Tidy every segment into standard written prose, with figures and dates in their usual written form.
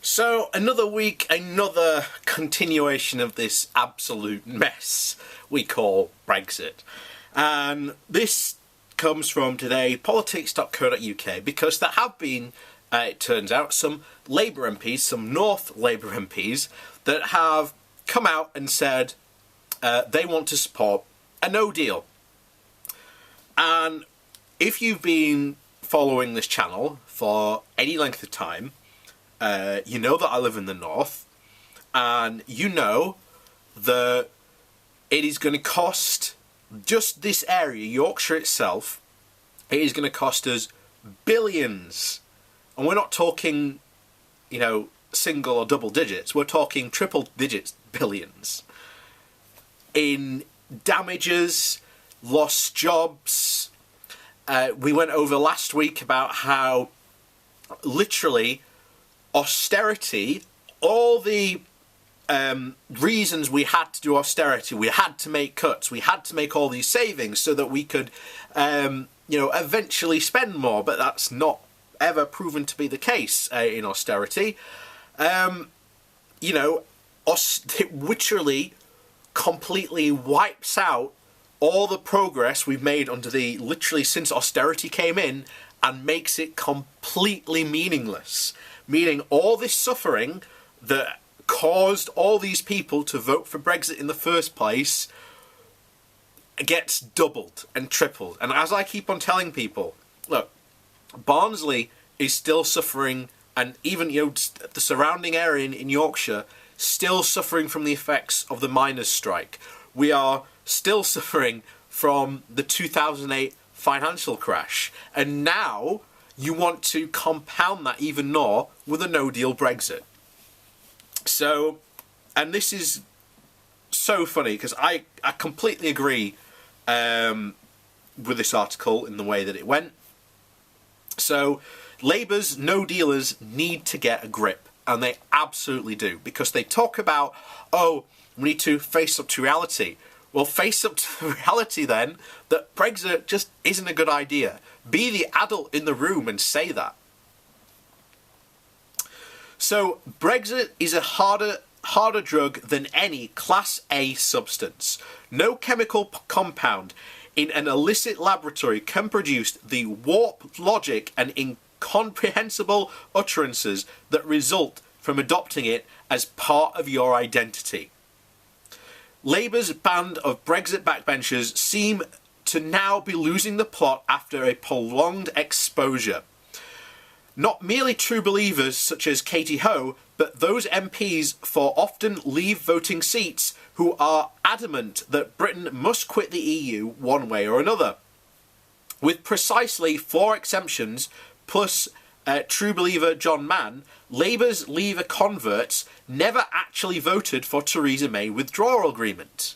So, another week, another continuation of this absolute mess we call Brexit. And this comes from today, politics.co.uk, because there have been, it turns out, some Labour MPs, some North Labour MPs, that have come out and said they want to support a no deal. And if you've been following this channel for any length of time, you know that I live in the north, and you know that it is going to cost just this area, Yorkshire itself, it is going to cost us billions. And we're not talking, single or double digits, we're talking triple digits billions in damages, lost jobs. We went over last week about how literally austerity, all the reasons we had to do austerity, we had to make cuts, we had to make all these savings so that we could, eventually spend more, but that's not ever proven to be the case in austerity. It literally completely wipes out all the progress we've made literally since austerity came in, and makes it completely meaningless. Meaning all this suffering that caused all these people to vote for Brexit in the first place gets doubled and tripled. And as I keep on telling people, look, Barnsley is still suffering, and even the surrounding area in Yorkshire still suffering from the effects of the miners' strike. We are still suffering from the 2008 financial crash, and now you want to compound that even more with a no-deal Brexit. So, and this is so funny because I completely agree with this article in the way that it went. So, Labour's no-dealers need to get a grip, and they absolutely do, because they talk about, we need to face up to reality. Well, face up to the reality then that Brexit just isn't a good idea. Be the adult in the room and say that. So, Brexit is a harder drug than any Class A substance. No chemical compound in an illicit laboratory can produce the warped logic and incomprehensible utterances that result from adopting it as part of your identity. Labour's band of Brexit backbenchers seem to now be losing the plot after a prolonged exposure. Not merely true believers such as Kate Hoey, but those MPs for often leave voting seats who are adamant that Britain must quit the EU one way or another. With precisely 4 exemptions, plus true believer John Mann, Labour's Leaver converts never actually voted for Theresa May's withdrawal agreement,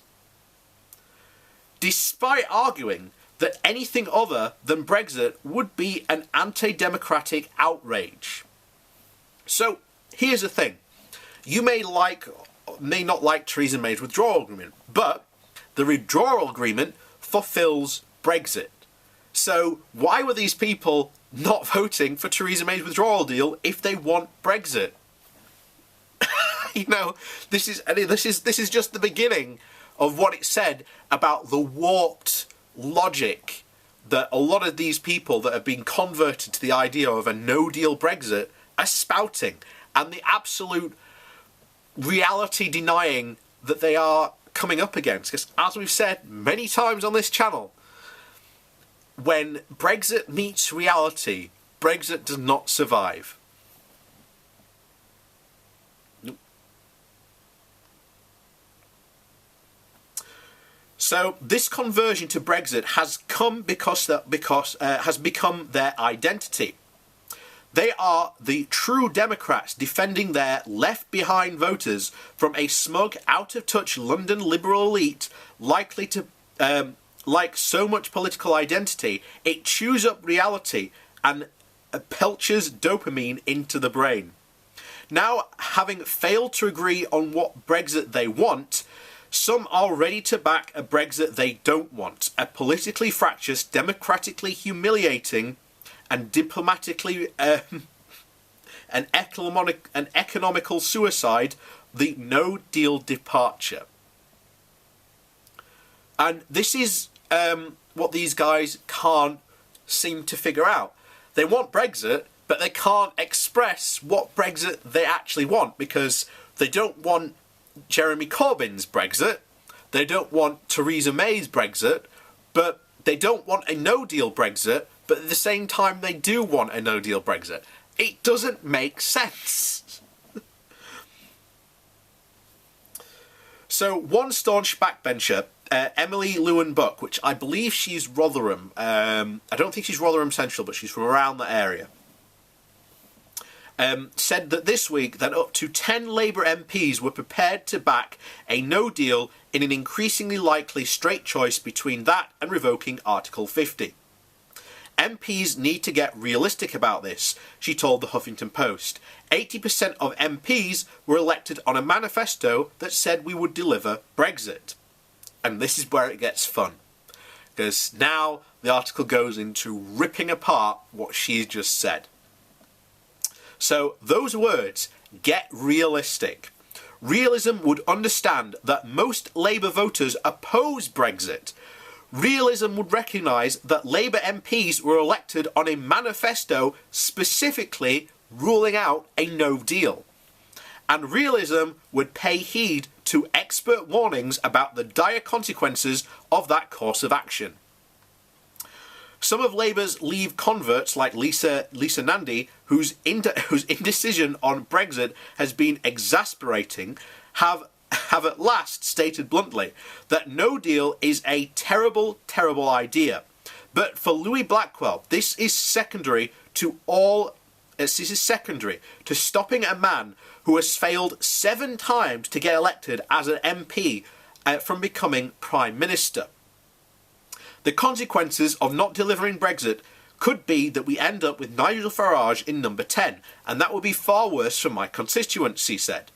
despite arguing that anything other than Brexit would be an anti-democratic outrage. So, here's the thing. You may not like Theresa May's withdrawal agreement, but the withdrawal agreement fulfills Brexit. So, why were these people not voting for Theresa May's withdrawal deal if they want Brexit? This is just the beginning of what it said about the warped logic that a lot of these people that have been converted to the idea of a no-deal Brexit are spouting, and the absolute reality denying that they are coming up against. Because as we've said many times on this channel, when Brexit meets reality, Brexit does not survive. So this conversion to Brexit has come because has become their identity. They are the true Democrats defending their left-behind voters from a smug, out-of-touch London liberal elite likely to, like so much political identity, it chews up reality and pelches dopamine into the brain. Now, having failed to agree on what Brexit they want, some are ready to back a Brexit they don't want, a politically fractious, democratically humiliating, and diplomatically an economical suicide, the no deal departure. And this is what these guys can't seem to figure out. They want Brexit, but they can't express what Brexit they actually want, because they don't want Jeremy Corbyn's Brexit, they don't want Theresa May's Brexit, but they don't want a no-deal Brexit, but at the same time they do want a no-deal Brexit. It doesn't make sense. So one staunch backbencher, Emily Lewin Buck, which I believe she's Rotherham. I don't think she's Rotherham Central, but she's from around that area. Said that this week that up to 10 Labour MPs were prepared to back a no deal in an increasingly likely straight choice between that and revoking Article 50. MPs need to get realistic about this, she told the Huffington Post. 80% of MPs were elected on a manifesto that said we would deliver Brexit. And this is where it gets fun, because now the article goes into ripping apart what she's just said. So those words, get realistic. Realism would understand that most Labour voters oppose Brexit. Realism would recognise that Labour MPs were elected on a manifesto specifically ruling out a no deal. And realism would pay heed to expert warnings about the dire consequences of that course of action. Some of Labour's Leave converts, like Lisa Nandy, whose indecision on Brexit has been exasperating, have at last stated bluntly that no deal is a terrible, terrible idea. But for Louis Blackwell, this is secondary to stopping a man who has failed 7 times to get elected as an MP from becoming Prime Minister. The consequences of not delivering Brexit could be that we end up with Nigel Farage in number 10, and that would be far worse for my constituents, he said.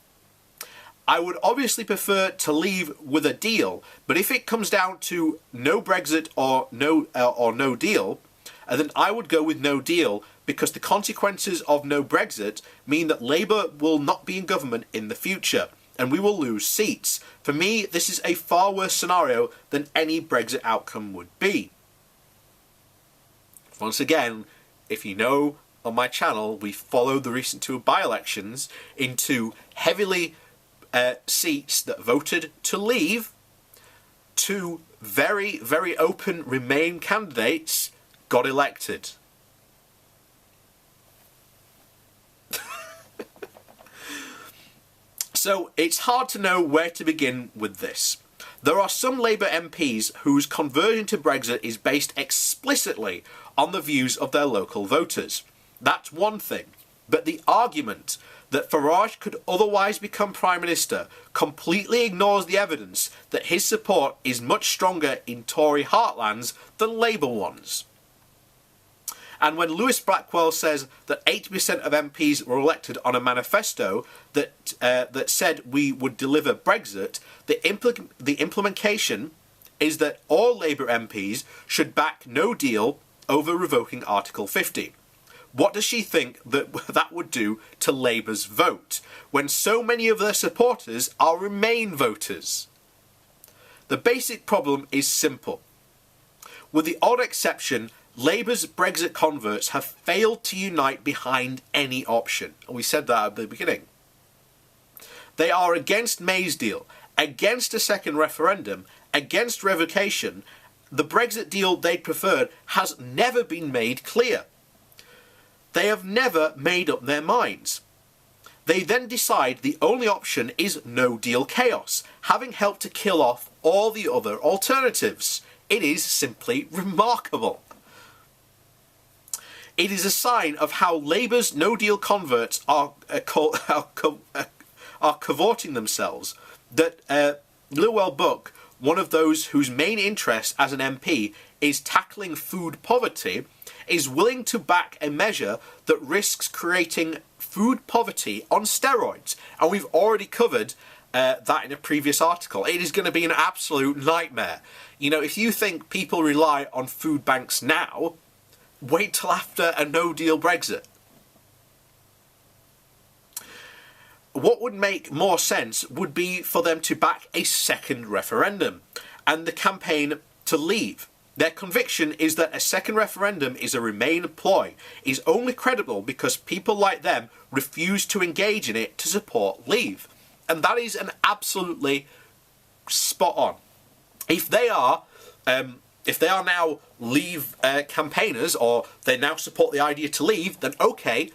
I would obviously prefer to leave with a deal, but if it comes down to no Brexit or no deal, then I would go with no deal, because the consequences of no Brexit mean that Labour will not be in government in the future, and we will lose seats. For me, this is a far worse scenario than any Brexit outcome would be. Once again, if you know, on my channel, we followed the recent 2 by-elections into heavily seats that voted to leave. 2 very, very open Remain candidates got elected. So it's hard to know where to begin with this. There are some Labour MPs whose conversion to Brexit is based explicitly on the views of their local voters. That's one thing. But the argument that Farage could otherwise become Prime Minister completely ignores the evidence that his support is much stronger in Tory heartlands than Labour ones. And when Lewis Blackwell says that 80% of MPs were elected on a manifesto that said we would deliver Brexit, the implication is that all Labour MPs should back no deal over revoking Article 50. What does she think that would do to Labour's vote, when so many of their supporters are Remain voters? The basic problem is simple. With the odd exception, Labour's Brexit converts have failed to unite behind any option. And we said that at the beginning. They are against May's deal, against a second referendum, against revocation. The Brexit deal they'd preferred has never been made clear. They have never made up their minds. They then decide the only option is no deal chaos, having helped to kill off all the other alternatives. It is simply remarkable. It is a sign of how Labour's no-deal converts are cavorting themselves that Llewellyn Buck, one of those whose main interest as an MP is tackling food poverty, is willing to back a measure that risks creating food poverty on steroids. And we've already covered that in a previous article. It is going to be an absolute nightmare. You know, if you think people rely on food banks now, wait till after a no-deal Brexit. what would make more sense would be for them to back a second referendum and the campaign to leave. Their conviction is that a second referendum is a Remain ploy, is only credible because people like them refuse to engage in it to support leave. And that is an absolutely spot on. If they are now leave campaigners, or they now support the idea to leave, then okay,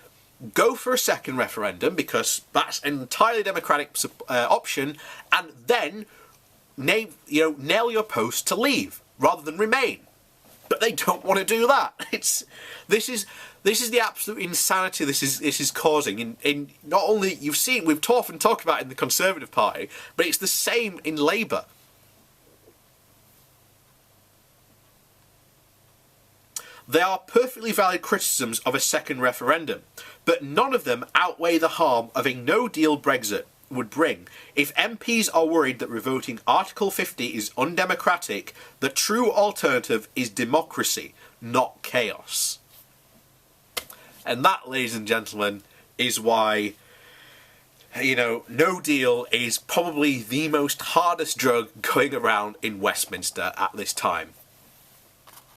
go for a second referendum because that's an entirely democratic option, and then nail your post to leave rather than Remain. But they don't want to do that. This is the absolute insanity this is causing. In not only we've often talked about it in the Conservative Party, but it's the same in Labour. They are perfectly valid criticisms of a second referendum, but none of them outweigh the harm of a no-deal Brexit would bring. If MPs are worried that revoking Article 50 is undemocratic, the true alternative is democracy, not chaos. And that, ladies and gentlemen, is why, no deal is probably the most hardest drug going around in Westminster at this time.